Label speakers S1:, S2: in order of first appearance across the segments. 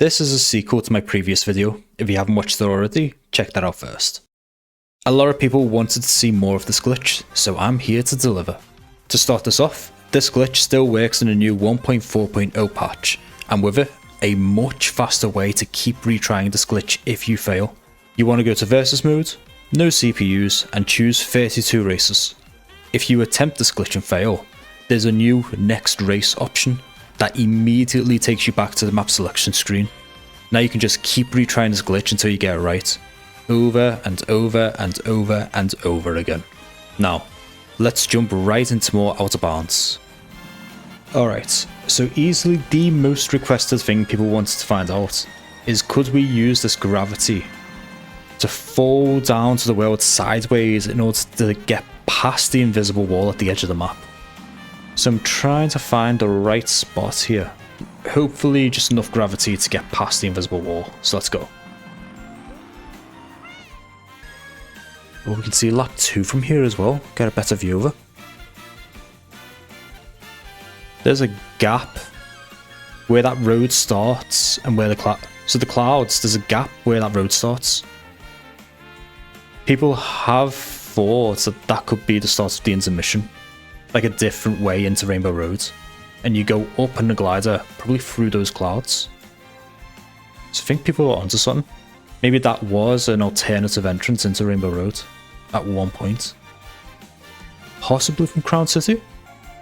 S1: This is a sequel to my previous video. If you haven't watched it already, check that out first. A lot of people wanted to see more of this glitch, so I'm here to deliver. To start this off, this glitch still works in a new 1.4.0 patch, and with it, a much faster way to keep retrying this glitch if you fail. You want to go to versus mode, no CPUs, and choose 32 races. If you attempt this glitch and fail, there's a new next race option that immediately takes you back to the map selection screen. Now you can just keep retrying this glitch until you get it right, over and over and over and over again. Now, let's jump right into more Out of Bounds. Alright, so easily the most requested thing people wanted to find out is, could we use this gravity to fall down to the world sideways in order to get past the invisible wall at the edge of the map? So I'm trying to find the right spot here. Hopefully just enough gravity to get past the invisible wall. So let's go. Oh, we can see lap 2 from here as well. Get a better view of it. There's a gap where that road starts and where the clouds, there's a gap where that road starts. People have thought that that could be the start of the intermission, like a different way into Rainbow Road, and you go up in the glider, probably through those clouds. So I think people are onto something. Maybe that was an alternative entrance into Rainbow Road at one point. Possibly from Crown City?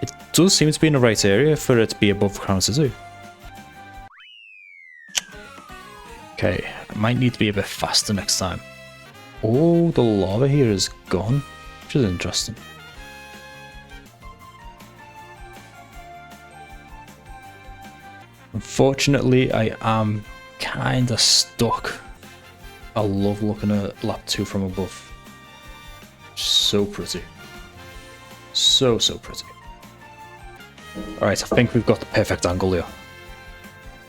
S1: It does seem to be in the right area for it to be above Crown City. Okay, I might need to be a bit faster next time. Oh, the lava here is gone, which is interesting. Unfortunately, I am kinda stuck. I love looking at lap 2 from above. So pretty. So pretty. Alright, I think we've got the perfect angle here.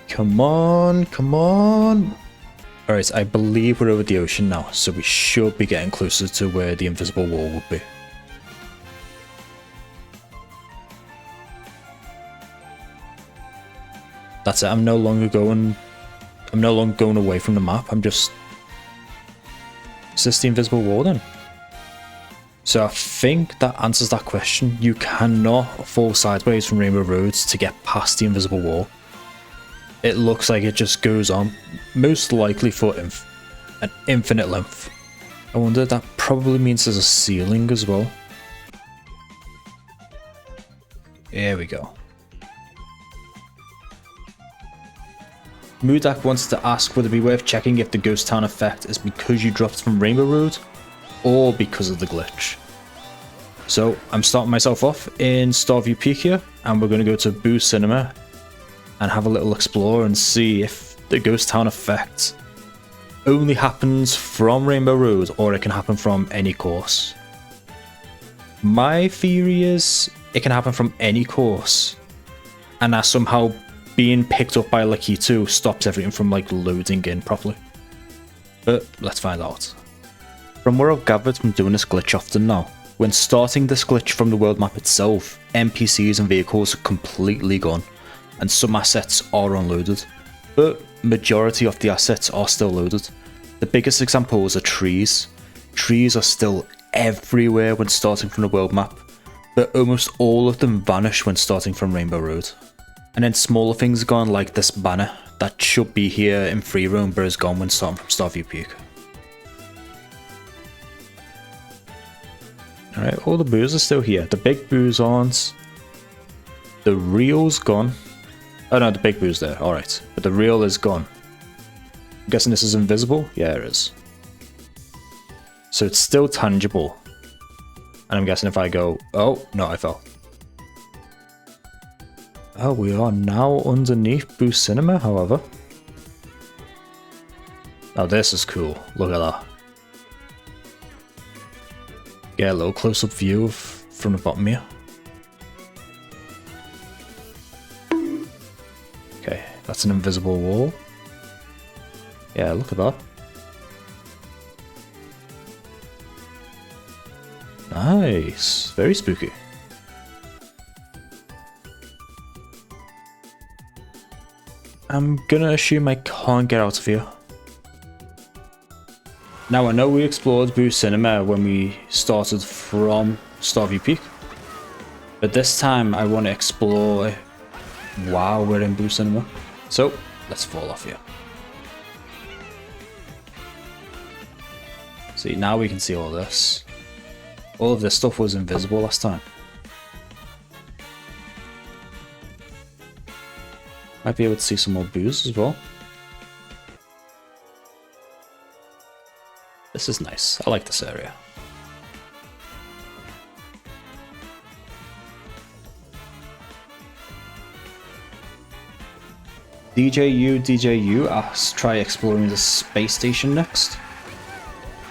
S1: Come on, come on! Alright, I believe we're over the ocean now, so we should be getting closer to where the invisible wall would be. That's it, I'm no longer going away from the map, I'm just... Is this the invisible wall then? So I think that answers that question. You cannot fall sideways from Rainbow Road to get past the invisible wall. It looks like it just goes on, most likely for an infinite length. I wonder, that probably means there's a ceiling as well. Here we go. Mudak wants to ask, would it be worth checking if the Ghost Town effect is because you dropped from Rainbow Road or because of the glitch? So I'm starting myself off in Starview Peak here, and we're going to go to Boo Cinema and have a little explore and see if the Ghost Town effect only happens from Rainbow Road or it can happen from any course. My theory is it can happen from any course, and that somehow being picked up by Lakitu stops everything from like loading in properly. But let's find out. From what I've gathered from doing this glitch often now, when starting this glitch from the world map itself, NPCs and vehicles are completely gone, and some assets are unloaded, but majority of the assets are still loaded. The biggest examples are trees. Trees are still everywhere when starting from the world map, but almost all of them vanish when starting from Rainbow Road. And then smaller things are gone, like this banner that should be here in free roam but is gone when starting from Starview Peak. Alright, all the boos are still here. The big boos aren't. The reel's gone. Oh no, the big boo's there, alright. But the reel is gone. I'm guessing this is invisible? Yeah, it is. So it's still tangible. And I'm guessing if I go... Oh, no, I fell. Oh, we are now underneath Boo Cinema, however. Now this is cool. Look at that. Get a little close-up view from the bottom here. Okay, that's an invisible wall. Yeah, look at that. Nice. Very spooky. I'm gonna assume I can't get out of here. Now I know we explored Boo Cinema when we started from Starview Peak, but this time I want to explore while we're in Boo Cinema. So let's fall off here. See, now we can see all this. All of this stuff was invisible last time. Might be able to see some more boos as well. This is nice. I like this area. DJU asks try exploring the space station next.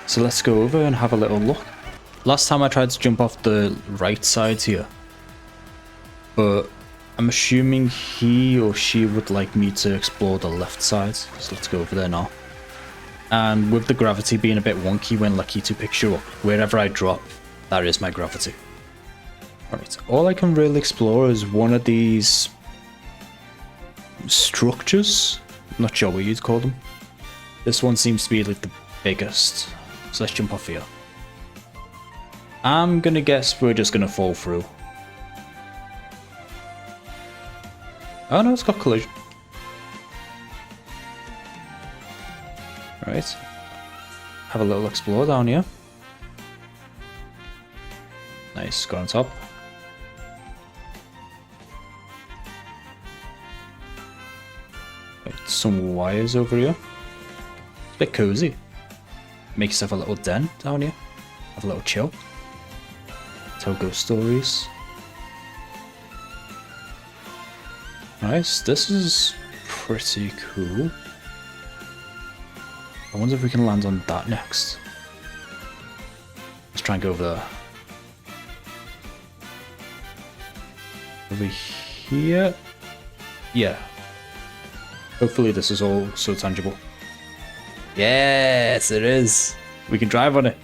S1: So let's go over and have a little look. Last time I tried to jump off the right side here, but I'm assuming he or she would like me to explore the left side. So let's go over there now. And with the gravity being a bit wonky when Lakitu picks you up, wherever I drop, that is my gravity. Alright, all I can really explore is one of these structures. I'm not sure what you'd call them. This one seems to be like the biggest. So let's jump off here. I'm gonna guess we're just gonna fall through. Oh no, it's got collision. Right. Have a little explore down here. Nice, go on top. Right, some wires over here. It's a bit cozy. Make yourself a little den down here. Have a little chill. Tell ghost stories. Nice, this is pretty cool. I wonder if we can land on that next. Let's try and go over there. Over here? Yeah. Hopefully this is all so tangible. Yes, it is. We can drive on it.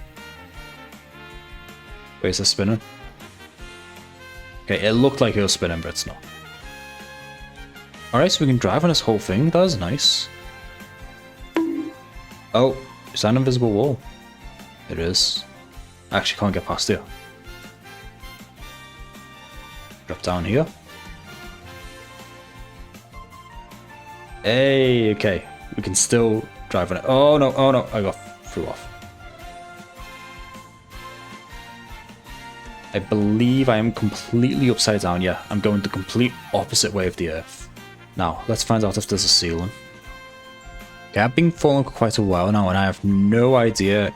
S1: Wait, is it spinning? Okay, it looked like it was spinning, but it's not. Alright, so we can drive on this whole thing. That is nice. Oh, is that an invisible wall? It is. I actually can't get past here. Drop down here. Hey, okay. We can still drive on it. Oh no, I got through off. I believe I am completely upside down. Yeah, I'm going the complete opposite way of the Earth. Now, let's find out if there's a ceiling. Okay, I've been falling for quite a while now and I have no idea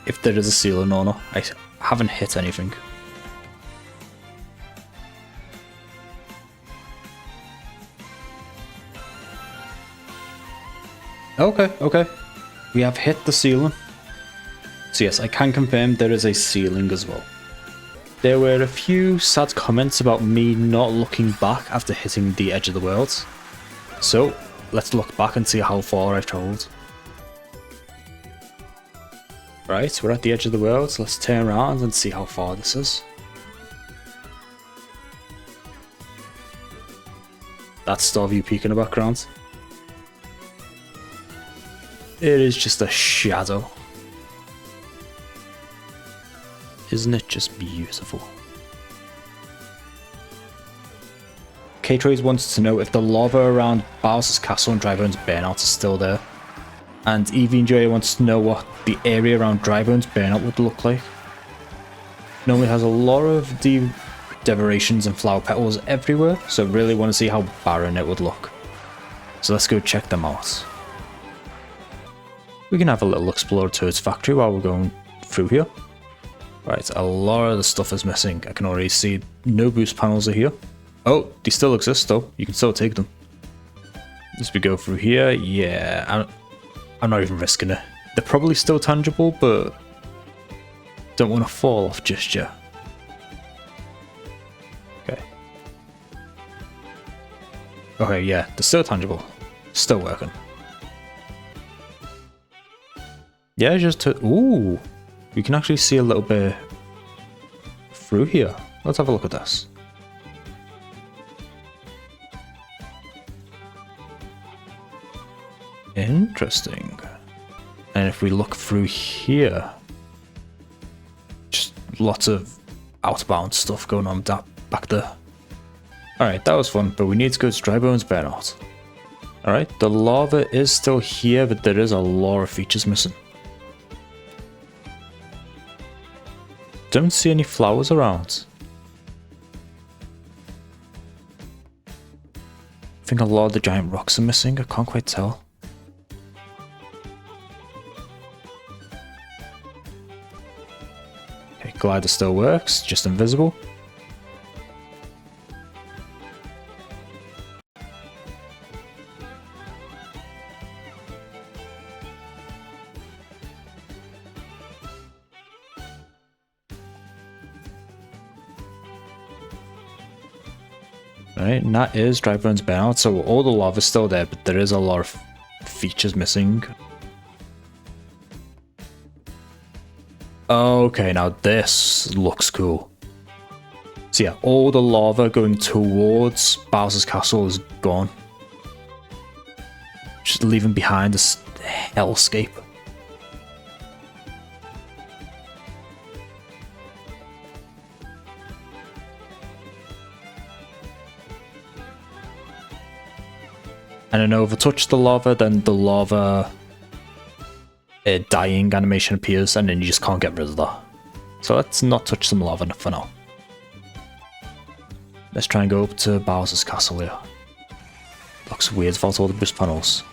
S1: if there is a ceiling or not. I haven't hit anything. Okay. We have hit the ceiling. So yes, I can confirm there is a ceiling as well. There were a few sad comments about me not looking back after hitting the edge of the world. So let's look back and see how far I've travelled. Right, we're at the edge of the world, so let's turn around and see how far this is. That's Starview Peak in the background. It is just a shadow. Isn't it just beautiful? K-Trace wants to know if the lava around Bowser's Castle and Drybone's Burnout is still there. And Evie and Joy wants to know what the area around Drybone's Burnout would look like. It normally has a lot of decorations and flower petals everywhere, so I really want to see how barren it would look. So let's go check them out. We can have a little explore to its factory while we're going through here. Right, a lot of the stuff is missing. I can already see no boost panels are here. Oh, they still exist though. You can still take them. As we go through here, yeah, I'm not even risking it. They're probably still tangible, but don't want to fall off just yet. Okay. Okay, yeah, they're still tangible. Still working. Yeah, just to... Ooh! We can actually see a little bit through here. Let's have a look at this. Interesting. And if we look through here, just lots of outbound stuff going on back there. Alright, that was fun, but we need to go to Dry Bones Burnout. Alright, the lava is still here, but there is a lot of features missing. Don't see any flowers around. I think a lot of the giant rocks are missing, I can't quite tell. Okay, glider still works, just invisible. Right, and that is Dry Bones Burnout, so all the lava's still there, but there is a lot of features missing. Okay, now this looks cool. So yeah, all the lava going towards Bowser's Castle is gone. Just leaving behind this hellscape. And then if I touch the lava, then the lava dying animation appears, and then you just can't get rid of that. So let's not touch some lava for now. Let's try and go up to Bowser's Castle here. Looks weird without all the boost panels.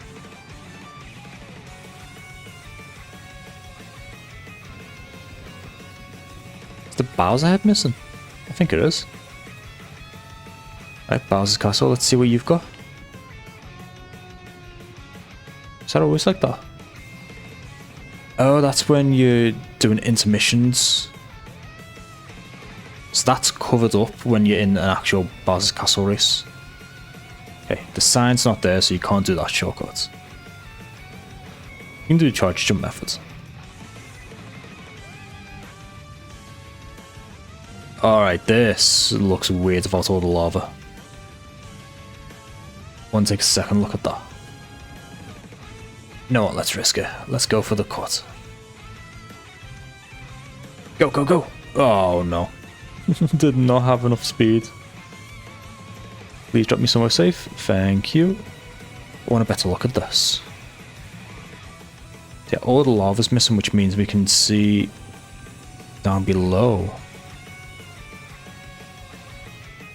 S1: Is the Bowser head missing? I think it is. Right, Bowser's Castle, let's see what you've got. Is that always like that? Oh, that's when you're doing intermissions. So that's covered up when you're in an actual Bowser's Castle race. Okay, the sign's not there, so you can't do that shortcut. You can do the charge jump method. Alright, this looks weird without all the lava. Want to take a second look at that. You know what, let's risk it. Let's go for the cut. Go, go, go! Oh no. Did not have enough speed. Please drop me somewhere safe. Thank you. I want a better look at this. Yeah, all the lava's missing, which means we can see down below.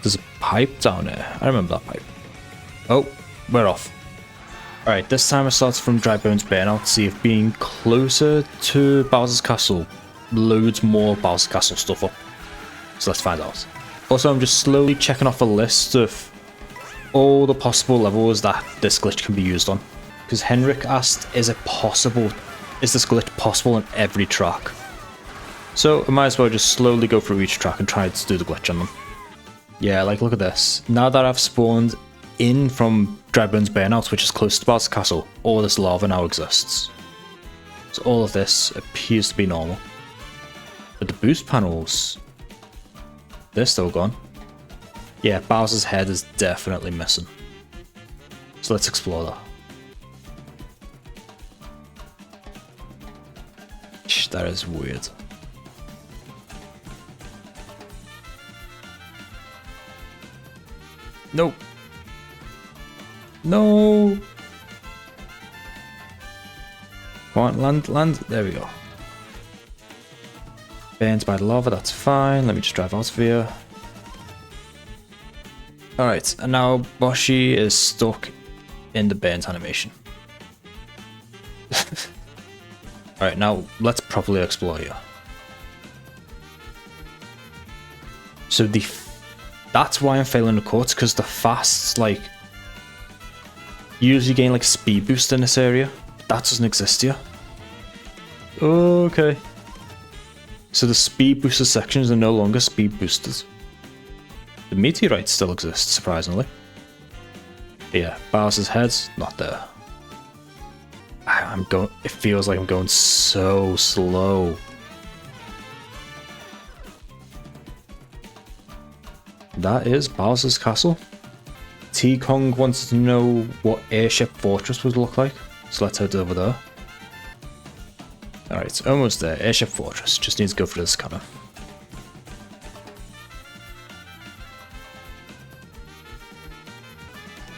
S1: There's a pipe down there. I remember that pipe. Oh, we're off. Alright, this time it starts from Dry Bones Burnout. See if being closer to Bowser's Castle loads more Bowser's Castle stuff up. So let's find out. Also, I'm just slowly checking off a list of all the possible levels that this glitch can be used on. Because Henrik asked, is this glitch possible on every track? So I might as well just slowly go through each track and try to do the glitch on them. Yeah, like look at this. Now that I've spawned in from Dry Bones Burnout, which is close to Bowser's Castle, all this lava now exists. So all of this appears to be normal. But the boost panels, they're still gone. Yeah, Bowser's head is definitely missing. So let's explore that. That is weird. Nope. No. Come on, land, land. There we go. Burned by the lava, that's fine. Let me just drive out of here. Alright, and now Boshi is stuck in the burnt animation. Alright, now let's properly explore here. So that's why I'm failing the cuts, because the fasts, like, you usually gain like a speed boost in this area. That doesn't exist here. Okay. So the speed booster sections are no longer speed boosters. The meteorite still exists, surprisingly. Yeah, Bowser's head's not there. It feels like I'm going so slow. That is Bowser's Castle. T-Kong wanted to know what Airship Fortress would look like. So let's head over there. Alright, it's almost there. Airship Fortress. Just need to go through this scanner.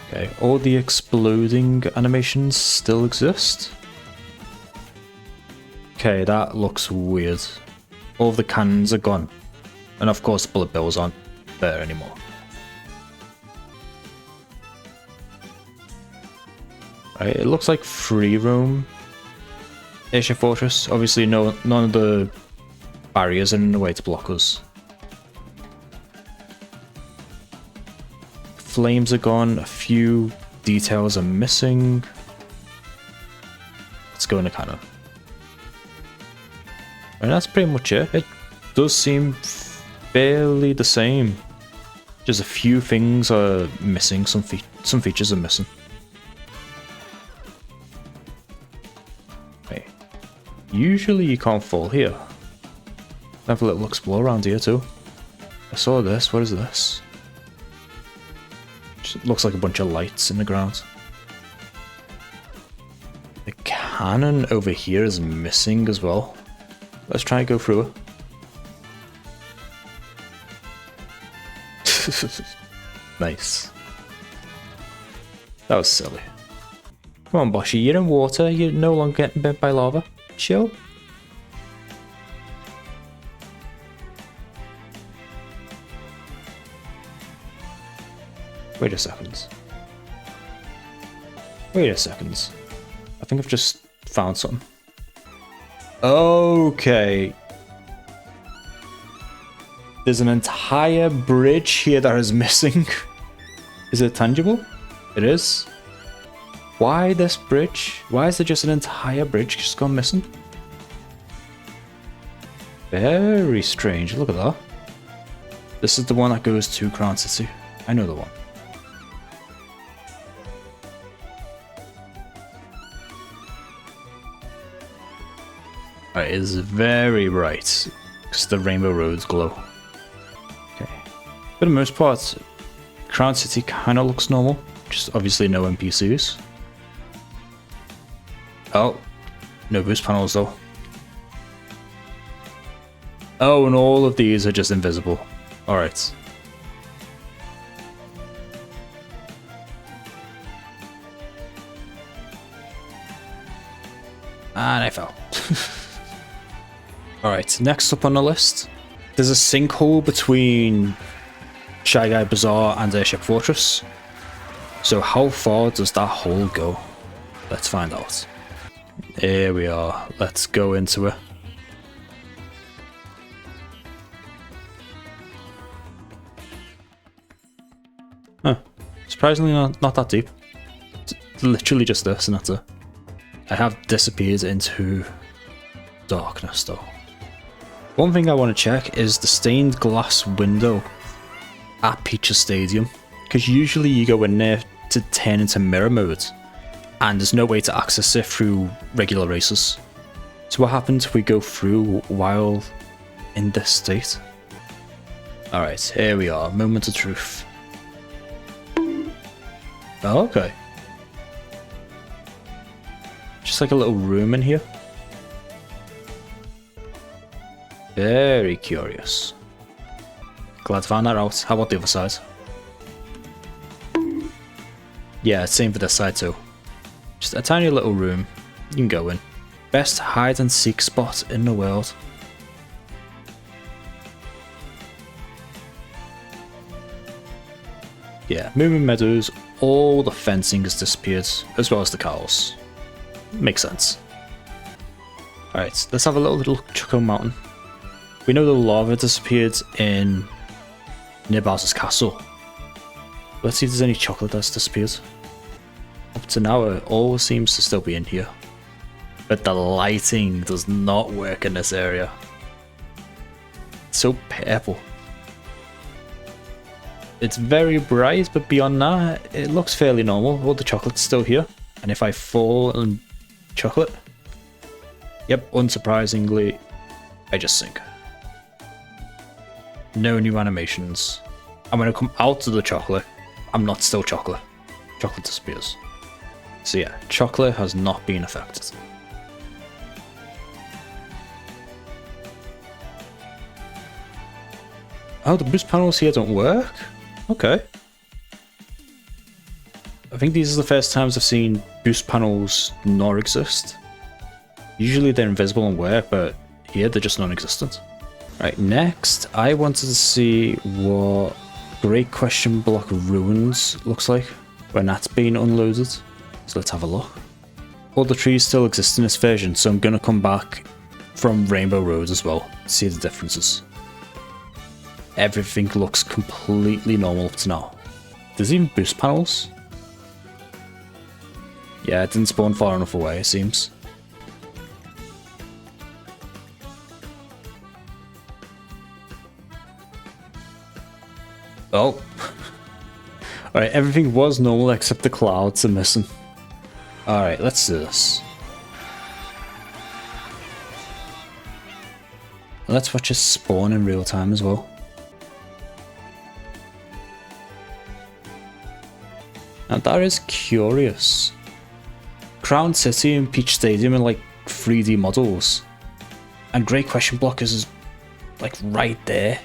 S1: Okay, all the exploding animations still exist. Okay, that looks weird. All of the cannons are gone. And of course, bullet bills aren't there anymore. Right, it looks like free roam. Airship Fortress. Obviously, none of the barriers are in the way to block us. Flames are gone. A few details are missing. Let's go in the cannon. And that's pretty much it. It does seem fairly the same. Just a few things are missing. Some features are missing. Okay. Usually you can't fall here. Have a little explore around here too. I saw this. What is this? Just looks like a bunch of lights in the ground. The cannon over here is missing as well. Let's try and go through it. Nice. That was silly. Come on, Boshi, you're in water. You're no longer getting bit by lava. Chill. Wait a second. Wait a second. I think I've just found something. Okay. There's an entire bridge here that is missing. Is it tangible? It is. Why this bridge? Why is there just an entire bridge just gone missing? Very strange. Look at that. This is the one that goes to Crown City. I know the one. It is very bright because the rainbow roads glow. Okay. For the most part, Crown City kind of looks normal. Just obviously no NPCs. Oh, no boost panels though. Oh, and all of these are just invisible. Alright. And I fell. Alright, next up on the list, there's a sinkhole between Shy Guy Bazaar and Airship Fortress. So how far does that hole go? Let's find out. Here we are. Let's go into it. Huh. Surprisingly not that deep. It's literally just this and that's it. I have disappeared into darkness though. One thing I want to check is the stained glass window at Peach's Stadium, because usually you go in there to turn into mirror mode and there's no way to access it through regular races. So what happens if we go through while in this state? Alright, here we are, moment of truth. Oh, okay. Just like a little room in here. Very curious. Glad to find that out. How about the other side? Yeah, same for this side too. Just a tiny little room. You can go in. Best hide and seek spot in the world. Yeah, Moving Meadows, all the fencing has disappeared, as well as the cows. Makes sense. Alright, let's have a little Choco Mountain. We know the lava disappeared in near Bowser's castle. Let's see if there's any chocolate that's disappeared. Up to now, it always seems to still be in here. But the lighting does not work in this area. It's so purple. It's very bright, but beyond that, it looks fairly normal. All the chocolate's still here. And if I fall in chocolate, yep, unsurprisingly, I just sink. No new animations. And when I come out of the chocolate, I'm not still chocolate. Chocolate disappears. So yeah, chocolate has not been affected. Oh, the boost panels here don't work? Okay. I think these are the first times I've seen boost panels not exist. Usually they're invisible and work, but here they're just non-existent. Right, next I wanted to see what Great Question Block Ruins looks like when that's been unloaded. So let's have a look. All the trees still exist in this version, so I'm gonna come back from Rainbow Road as well to see the differences. Everything looks completely normal up to now. There's even boost panels. Yeah, it didn't spawn far enough away, it seems. Oh. Alright, everything was normal except the clouds are missing. Alright, let's do this. Let's watch it spawn in real time as well. Now that is curious. Crown City and Peach Stadium are like 3D models. And Great Question Block is like right there.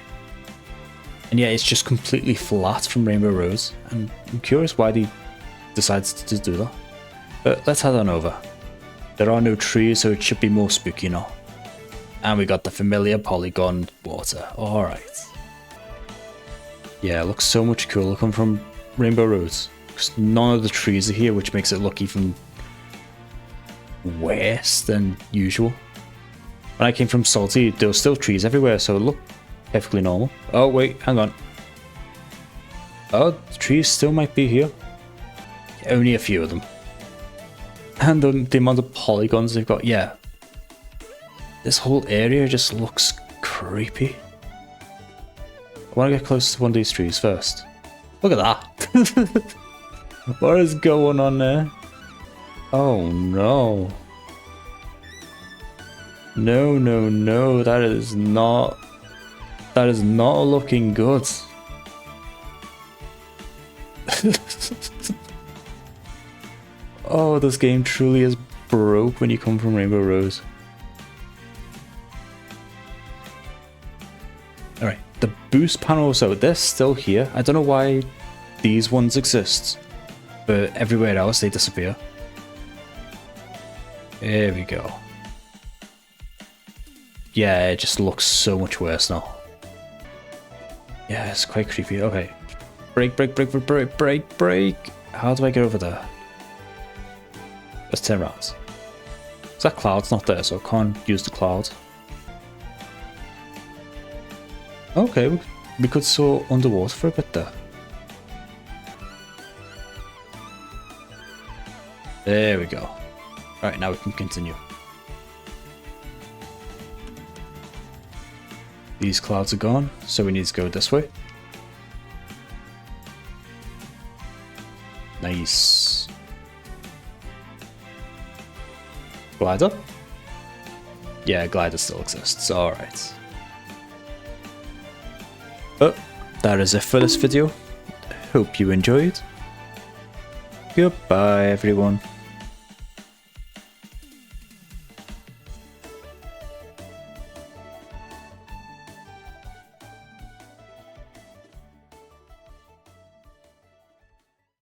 S1: And yeah, it's just completely flat from Rainbow Road. And I'm curious why they decided to do that. But let's head on over. There are no trees, so it should be more spooky now. And we got the familiar polygon water. Alright. Yeah, it looks so much cooler coming from Rainbow Road. Because none of the trees are here, which makes it look even worse than usual. When I came from Salty, there were still trees everywhere, so it looked perfectly normal. Oh wait, hang on. Oh, the trees still might be here. Only a few of them. And the amount of polygons they've got, yeah. This whole area just looks creepy. I want to get close to one of these trees first. Look at that. What is going on there? Oh no. No, no, no, that is not looking good. Oh, this game truly is broke when you come from Rainbow Road. Alright, the boost panels, so they're still here. I don't know why these ones exist, but everywhere else they disappear. There we go. Yeah, it just looks so much worse now. Yeah, it's quite creepy. Okay. Break, break, break, break, break, break, break. How do I get over there? Let's turn around. That cloud's not there, so I can't use the cloud. Okay, we could soar underwater for a bit there. There we go. Alright, now we can continue. These clouds are gone, so we need to go this way. Nice. Glider? Yeah, glider still exists. Alright. But that is it for this video. Hope you enjoyed. Goodbye, everyone.